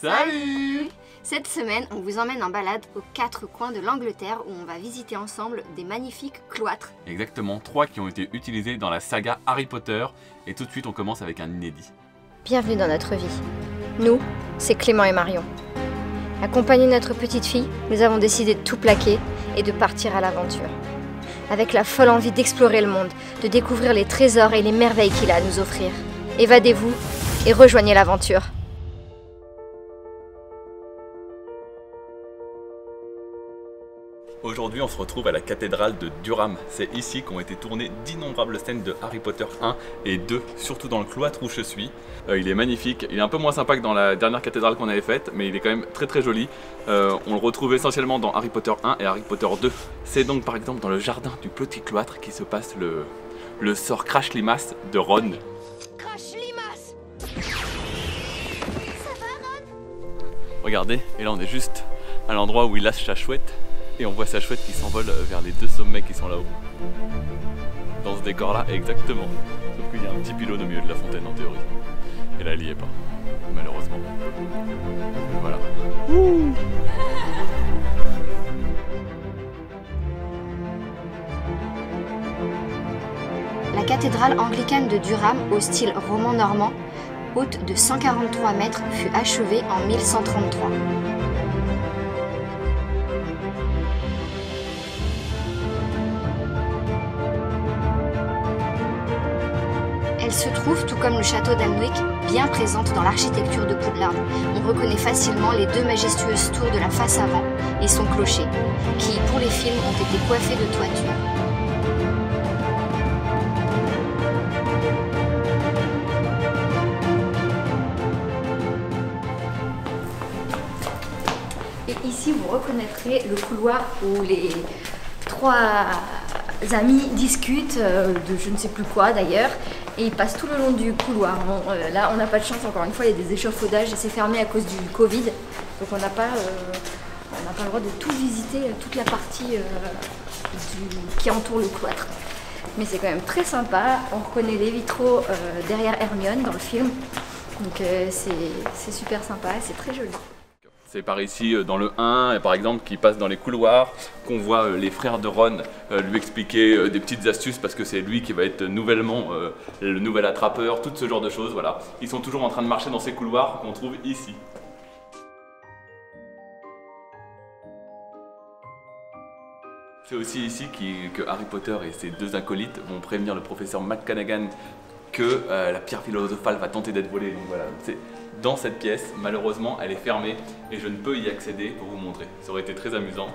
Salut! Cette semaine, on vous emmène en balade aux 4 coins de l'Angleterre où on va visiter ensemble des magnifiques cloîtres. Exactement, 3 qui ont été utilisés dans la saga Harry Potter. Et tout de suite, on commence avec un inédit. Bienvenue dans notre vie. Nous, c'est Clément et Marion. Accompagnés de notre petite fille, nous avons décidé de tout plaquer et de partir à l'aventure. Avec la folle envie d'explorer le monde, de découvrir les trésors et les merveilles qu'il a à nous offrir. Évadez-vous et rejoignez l'aventure. Aujourd'hui, on se retrouve à la cathédrale de Durham. C'est ici qu'ont été tournées d'innombrables scènes de Harry Potter 1 et 2, surtout dans le cloître où je suis. Il est magnifique, il est un peu moins sympa que dans la dernière cathédrale qu'on avait faite, mais il est quand même très joli. On le retrouve essentiellement dans Harry Potter 1 et Harry Potter 2. C'est donc par exemple dans le jardin du petit cloître qui se passe le sort Crash Limace de Ron. Crash Limace! Ça va, Ron? Regardez, et là on est juste à l'endroit où il lâche sa chouette. Et on voit sa chouette qui s'envole vers les 2 sommets qui sont là-haut. Dans ce décor-là, exactement. Sauf qu'il y a un petit pylône au milieu de la fontaine en théorie. Et là, elle y est pas, malheureusement. Voilà. La cathédrale anglicane de Durham, au style roman-normand, haute de 143 mètres, fut achevée en 1133. Elle se trouve, tout comme le château d'Alnwick, bien présente dans l'architecture de Poudlard. On reconnaît facilement les 2 majestueuses tours de la face avant et son clocher, qui, pour les films, ont été coiffés de toitures. Et ici, vous reconnaîtrez le couloir où les 3 amis discutent de je ne sais plus quoi d'ailleurs. Et ils passent tout le long du couloir. Bon, là, on n'a pas de chance, encore une fois, il y a des échafaudages et c'est fermé à cause du Covid. Donc on n'a pas le droit de tout visiter, toute la partie qui entoure le cloître. Mais c'est quand même très sympa. On reconnaît les vitraux derrière Hermione dans le film. Donc c'est super sympa et c'est très joli. C'est par ici dans le 1, par exemple, qui passe dans les couloirs, qu'on voit les frères de Ron lui expliquer des petites astuces parce que c'est lui qui va être nouvellement le nouvel attrapeur, tout ce genre de choses, voilà. Ils sont toujours en train de marcher dans ces couloirs qu'on trouve ici. C'est aussi ici que Harry Potter et ses 2 acolytes vont prévenir le professeur McGonagall que la pierre philosophale va tenter d'être volée. Donc voilà, c'est dans cette pièce, malheureusement, elle est fermée et je ne peux y accéder pour vous montrer. Ça aurait été très amusant,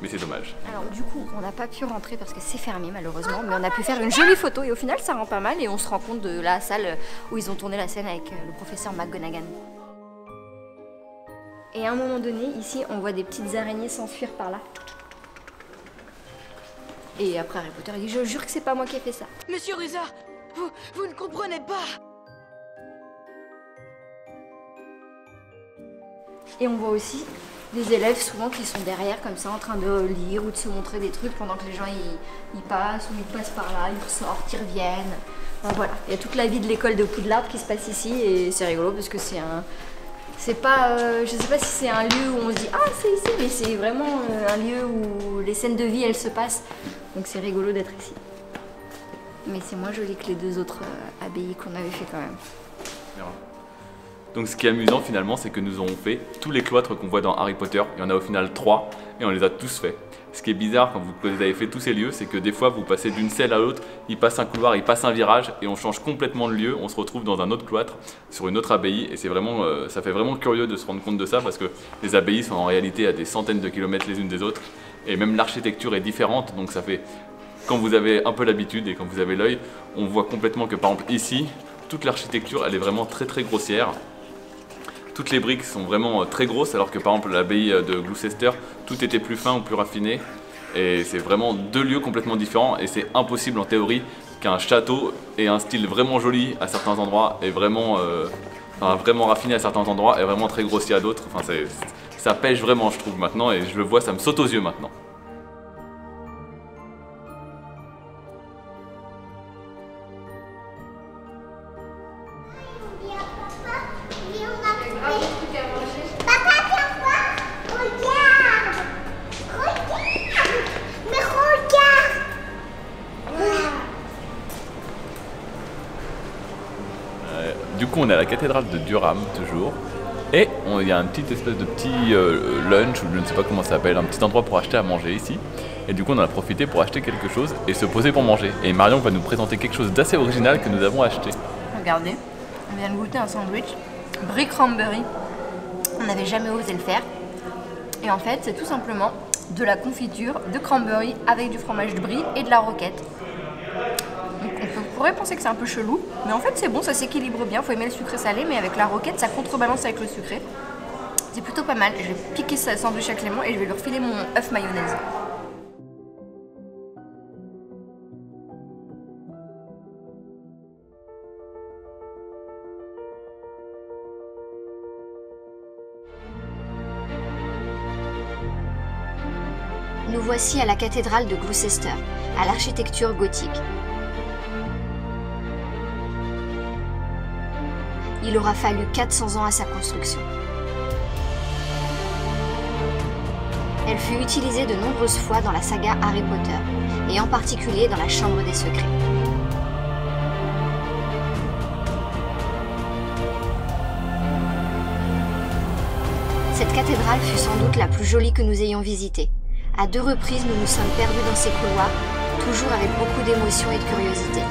mais c'est dommage. Alors du coup, on n'a pas pu rentrer parce que c'est fermé malheureusement, mais on a pu faire une jolie photo et au final ça rend pas mal et on se rend compte de la salle où ils ont tourné la scène avec le professeur McGonagall. Et à un moment donné, ici, on voit des petites araignées s'enfuir par là. Et après Harry Potter, il dit « Je jure que c'est pas moi qui ai fait ça ». Monsieur Rusard, vous ne comprenez pas! Et on voit aussi des élèves souvent qui sont derrière comme ça en train de lire ou de se montrer des trucs pendant que les gens ils passent ou ils passent par là, ils ressortent, ils reviennent. Enfin, voilà, il y a toute la vie de l'école de Poudlard qui se passe ici et c'est rigolo parce que c'est pas, je sais pas si c'est un lieu où on se dit ah c'est ici, mais c'est vraiment un lieu où les scènes de vie elles se passent. Donc c'est rigolo d'être ici. Mais c'est moins joli que les 2 autres abbayes qu'on avait fait quand même. Merci. Donc ce qui est amusant finalement, c'est que nous avons fait tous les cloîtres qu'on voit dans Harry Potter. Il y en a au final 3 et on les a tous faits. Ce qui est bizarre quand vous avez fait tous ces lieux, c'est que des fois vous passez d'une selle à l'autre, il passe un couloir, il passe un virage et on change complètement de lieu. On se retrouve dans un autre cloître, sur une autre abbaye et c'est vraiment, ça fait vraiment curieux de se rendre compte de ça parce que les abbayes sont en réalité à des centaines de kilomètres les unes des autres et même l'architecture est différente. Donc ça fait, quand vous avez un peu l'habitude et quand vous avez l'œil, on voit complètement que par exemple ici, toute l'architecture elle est vraiment très grossière. Toutes les briques sont vraiment très grosses alors que par exemple l'abbaye de Gloucester, tout était plus fin ou plus raffiné. Et c'est vraiment 2 lieux complètement différents et c'est impossible en théorie qu'un château ait un style vraiment joli à certains endroits et vraiment, vraiment raffiné à certains endroits et vraiment très grossier à d'autres. Enfin, ça pêche vraiment je trouve maintenant et je le vois, ça me saute aux yeux maintenant. Il y a grave des trucs à manger. coup, on est à la cathédrale de Durham, toujours. Et il y a un petit espèce de petit lunch, ou je ne sais pas comment ça s'appelle, un petit endroit pour acheter à manger ici. Et du coup, on en a profité pour acheter quelque chose et se poser pour manger. Et Marion va nous présenter quelque chose d'assez original que nous avons acheté. Regardez, on vient de goûter un sandwich brie cranberry. On n'avait jamais osé le faire. Et en fait, c'est tout simplement de la confiture de cranberry avec du fromage de brie et de la roquette. Donc on pourrait penser que c'est un peu chelou, mais en fait c'est bon, ça s'équilibre bien. Faut aimer le sucré salé, mais avec la roquette, ça contrebalance avec le sucré. C'est plutôt pas mal. Je vais piquer ce sandwich à Clément et je vais lui refiler mon œuf mayonnaise. Nous voici à la cathédrale de Gloucester, à l'architecture gothique. Il aura fallu 400 ans à sa construction. Elle fut utilisée de nombreuses fois dans la saga Harry Potter, et en particulier dans la Chambre des Secrets. Cette cathédrale fut sans doute la plus jolie que nous ayons visitée. À 2 reprises, nous nous sommes perdus dans ces couloirs, toujours avec beaucoup d'émotion et de curiosité.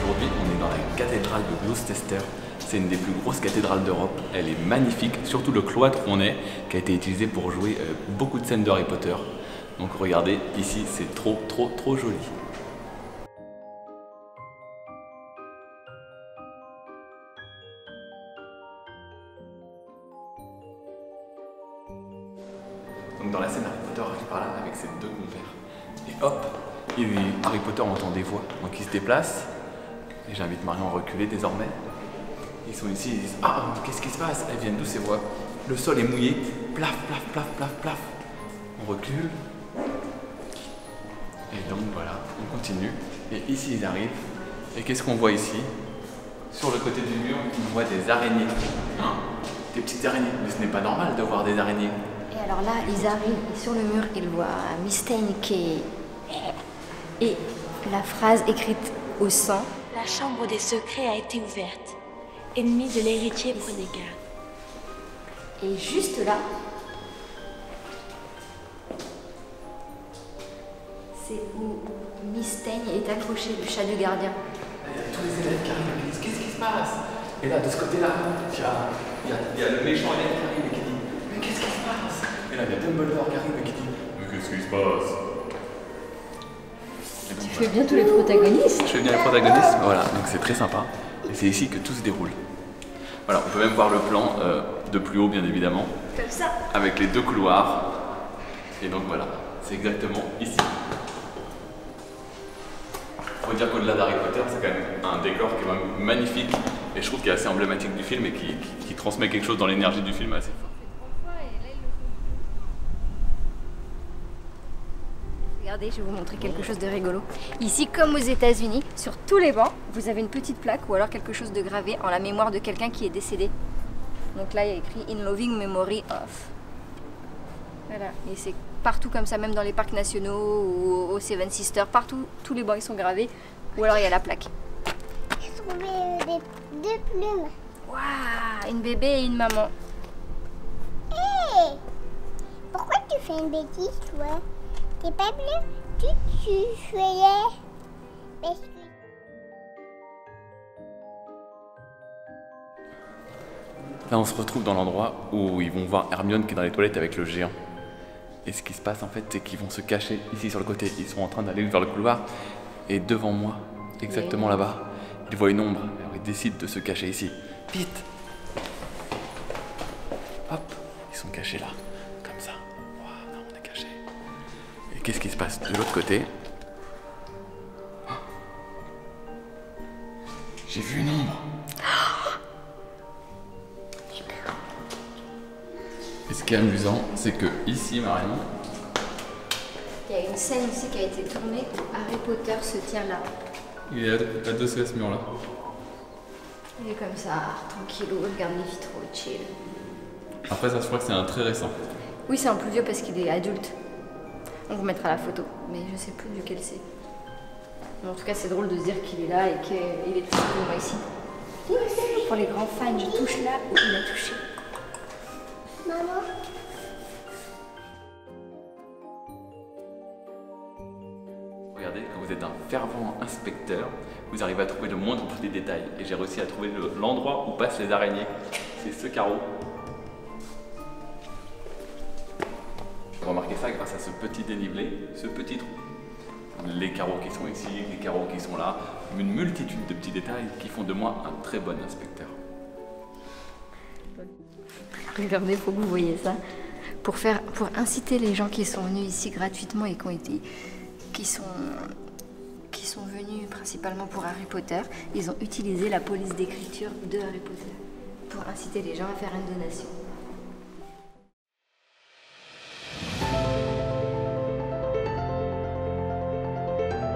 Aujourd'hui, on est dans la cathédrale de Gloucester. C'est une des plus grosses cathédrales d'Europe. Elle est magnifique, surtout le cloître où on est, qui a été utilisé pour jouer beaucoup de scènes de Harry Potter. Donc regardez, ici c'est trop joli. Donc dans la scène, Harry Potter arrive par là avec ses 2 compères. Et hop, Harry Potter entend des voix, donc il se déplace. Et j'invite Marion à reculer désormais. Ils sont ici, ils disent « Ah, qu'est-ce qui se passe ?» Elles viennent d'où ces voix? Le sol est mouillé, plaf, plaf, plaf, plaf, plaf. On recule. Et donc voilà, on continue. Et ici ils arrivent. Et qu'est-ce qu'on voit ici? Sur le côté du mur, on voit des araignées. Hein? Des petites araignées. Mais ce n'est pas normal de voir des araignées. Et alors là, ils arrivent et sur le mur, ils voient Mystaigne qui est... Et la phrase écrite au sang. La chambre des secrets a été ouverte. Ennemi de l'héritier, prenez garde. Et juste là, c'est où Mystaigne est accroché, le chat du gardien. Il y a tous les élèves qui arrivent et qui disent « Qu'est-ce qui se passe ?» Et là, de ce côté-là, il y a le méchant élève qui arrive et qui dit « Mais qu'est-ce qui se passe ?» Et là, il y a Dumbledore qui arrive et qui dit « Mais qu'est-ce qui se passe ?» Tu fais bien tous les protagonistes. Je fais bien les protagonistes, voilà, donc c'est très sympa. Et c'est ici que tout se déroule. Voilà, on peut même voir le plan de plus haut, bien évidemment. Comme ça. Avec les 2 couloirs. Et donc voilà, c'est exactement ici. Faut dire qu'au-delà d'Harry Potter, c'est quand même un décor qui est même magnifique. Et je trouve qu'il est assez emblématique du film et qui transmet quelque chose dans l'énergie du film assez fort. Regardez, je vais vous montrer quelque chose de rigolo. Ici, comme aux États-Unis, sur tous les bancs, vous avez une petite plaque ou alors quelque chose de gravé en la mémoire de quelqu'un qui est décédé. Donc là, il y a écrit In Loving Memory of. Voilà, et c'est partout comme ça, même dans les parcs nationaux ou au Seven Sisters, partout, tous les bancs ils sont gravés. Ou alors il y a la plaque. J'ai trouvé 2 plumes. Waouh, une bébé et une maman. Hé, pourquoi tu fais une bêtise, toi? T'es pas bleu? Tu faisais. Parce que... Là, on se retrouve dans l'endroit où ils vont voir Hermione qui est dans les toilettes avec le géant. Et ce qui se passe en fait, c'est qu'ils vont se cacher ici sur le côté. Ils sont en train d'aller vers le couloir. Et devant moi, exactement là-bas, ils voient une ombre. Alors ils décident de se cacher ici. Vite! Hop, ils sont cachés là. Comme ça. Voilà, on est cachés. Et qu'est-ce qui se passe de l'autre côté? J'ai vu une ombre. Et ce qui est amusant, c'est que ici, Marion, il y a une scène ici qui a été tournée où Harry Potter se tient là. il est adossé à ce mur-là. Il est comme ça, tranquillou, regarde les vitraux, chill. Après ça, je crois que c'est un très récent. Oui, c'est un plus vieux parce qu'il est adulte. On vous mettra la photo, mais je sais plus lequel c'est. Mais en tout cas, c'est drôle de se dire qu'il est là et qu'il est tout simplement ici. Pour les grands fans, je touche là où il a touché. Maman. Regardez, quand vous êtes un fervent inspecteur, vous arrivez à trouver le moindre des détails. Et j'ai réussi à trouver l'endroit où passent les araignées. C'est ce carreau. Remarquez ça grâce à ce petit dénivelé, ce petit trou. Les carreaux qui sont ici, les carreaux qui sont là, une multitude de petits détails qui font de moi un très bon inspecteur. Regardez, faut que vous voyez ça. Pour inciter les gens qui sont venus ici gratuitement et qui sont venus principalement pour Harry Potter, ils ont utilisé la police d'écriture de Harry Potter pour inciter les gens à faire une donation.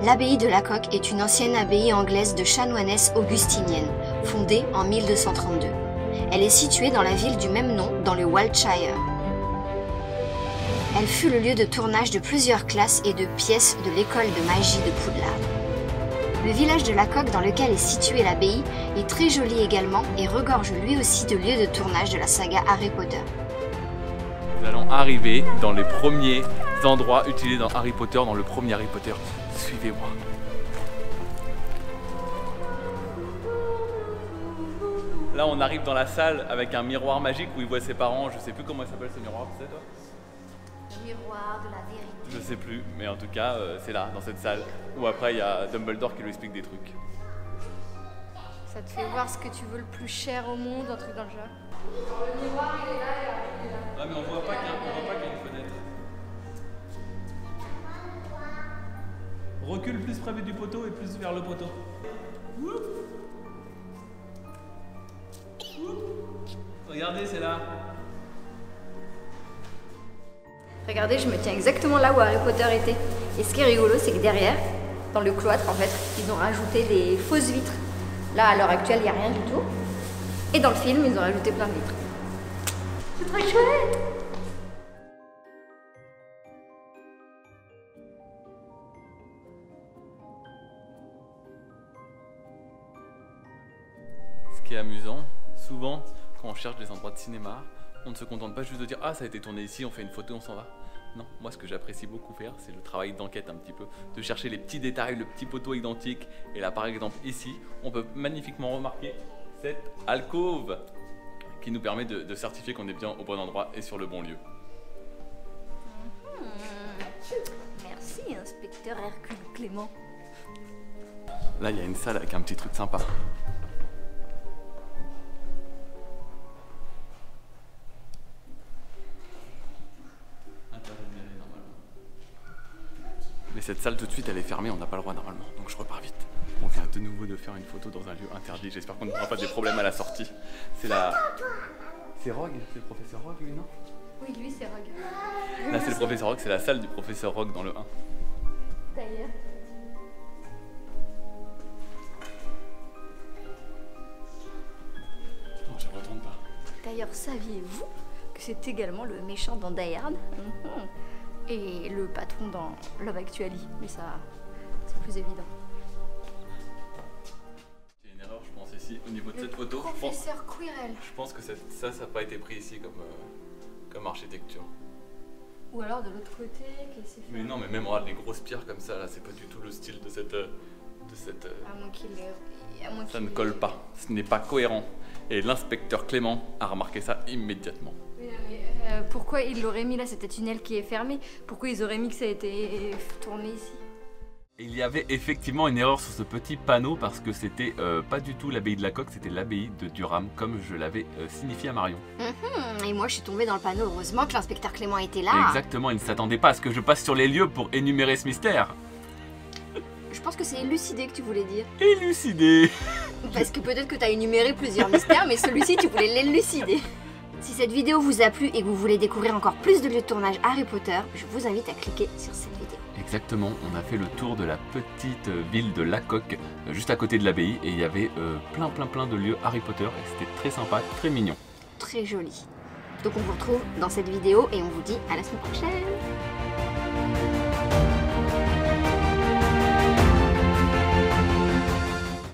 L'abbaye de la Coque est une ancienne abbaye anglaise de chanoinesses augustiniennes, fondée en 1232. Elle est située dans la ville du même nom, dans le Wiltshire. Elle fut le lieu de tournage de plusieurs classes et de pièces de l'école de magie de Poudlard. Le village de la Coque dans lequel est située l'abbaye est très joli également et regorge lui aussi de lieux de tournage de la saga Harry Potter. Nous allons arriver dans les premiers endroits utilisés dans Harry Potter, dans le premier Harry Potter. Suivez-moi. Là, on arrive dans la salle avec un miroir magique où il voit ses parents. Je sais plus comment il s'appelle ce miroir, tu sais toi? Le miroir de la vérité. Je sais plus, mais en tout cas, c'est là, dans cette salle, où après il y a Dumbledore qui lui explique des trucs. Ça te fait voir ce que tu veux le plus cher au monde, un truc dans le genre. Le miroir, il est là et il est là. Ah, mais on voit pas qu'il y a une fenêtre. Recule plus près du poteau et plus vers le poteau. Regardez, c'est là. Regardez, je me tiens exactement là où Harry Potter était. Et ce qui est rigolo, c'est que derrière, dans le cloître, en fait, ils ont rajouté des fausses vitres. Là, à l'heure actuelle, il n'y a rien du tout. Et dans le film, ils ont rajouté plein de vitres. C'est très chouette! Ce qui est amusant, souvent, quand on cherche des endroits de cinéma, on ne se contente pas juste de dire « Ah, ça a été tourné ici, on fait une photo, on s'en va ». Non, moi ce que j'apprécie beaucoup faire, c'est le travail d'enquête un petit peu, de chercher les petits détails, le petit poteau identique. Et là par exemple ici, on peut magnifiquement remarquer cette alcôve qui nous permet de certifier qu'on est bien au bon endroit et sur le bon lieu. Merci, inspecteur Hercule Clément. Là il y a une salle avec un petit truc sympa. Mais cette salle tout de suite elle est fermée, on n'a pas le droit normalement, donc je repars vite. On vient de nouveau de faire une photo dans un lieu interdit, j'espère qu'on n'aura pas des problèmes à la sortie. C'est la... C'est Rogue, c'est le professeur Rogue lui, non? Oui, lui c'est Rogue. Là c'est le professeur Rogue, c'est la salle du professeur Rogue dans le 1. D'ailleurs. Non, je ne retourne pas. D'ailleurs, saviez-vous que c'est également le méchant dans Die Hard et le patron dans Love Actually, mais ça, c'est plus évident. Il y a une erreur, je pense, ici, au niveau de cette photo. Professeur Quirrell. Je pense que ça n'a pas été pris ici comme architecture. Ou alors de l'autre côté, qu'est-ce que c'est? Mais non, mais même regarde les grosses pierres comme ça, là, c'est pas du tout le style de cette... À moins qu'il ait... Ça ne colle pas, ce n'est pas cohérent. Et l'inspecteur Clément a remarqué ça immédiatement. Mais pourquoi ils l'auraient mis là? C'était un tunnel qui est fermé. Pourquoi ils auraient mis que ça a été tourné ici? Il y avait effectivement une erreur sur ce petit panneau parce que c'était pas du tout l'abbaye de la Coque, c'était l'abbaye de Durham, comme je l'avais signifié à Marion. Et moi je suis tombée dans le panneau, heureusement que l'inspecteur Clément était là. Exactement, il ne s'attendait pas à ce que je passe sur les lieux pour énumérer ce mystère. Je pense que c'est élucidé que tu voulais dire. Élucidé. Parce que peut-être que tu as énuméré plusieurs mystères, mais celui-ci tu voulais l'élucider. Si cette vidéo vous a plu et que vous voulez découvrir encore plus de lieux de tournage Harry Potter, je vous invite à cliquer sur cette vidéo. Exactement, on a fait le tour de la petite ville de La Coque, juste à côté de l'abbaye, et il y avait plein de lieux Harry Potter, et c'était très sympa, très mignon. Très joli. Donc on vous retrouve dans cette vidéo et on vous dit à la semaine prochaine.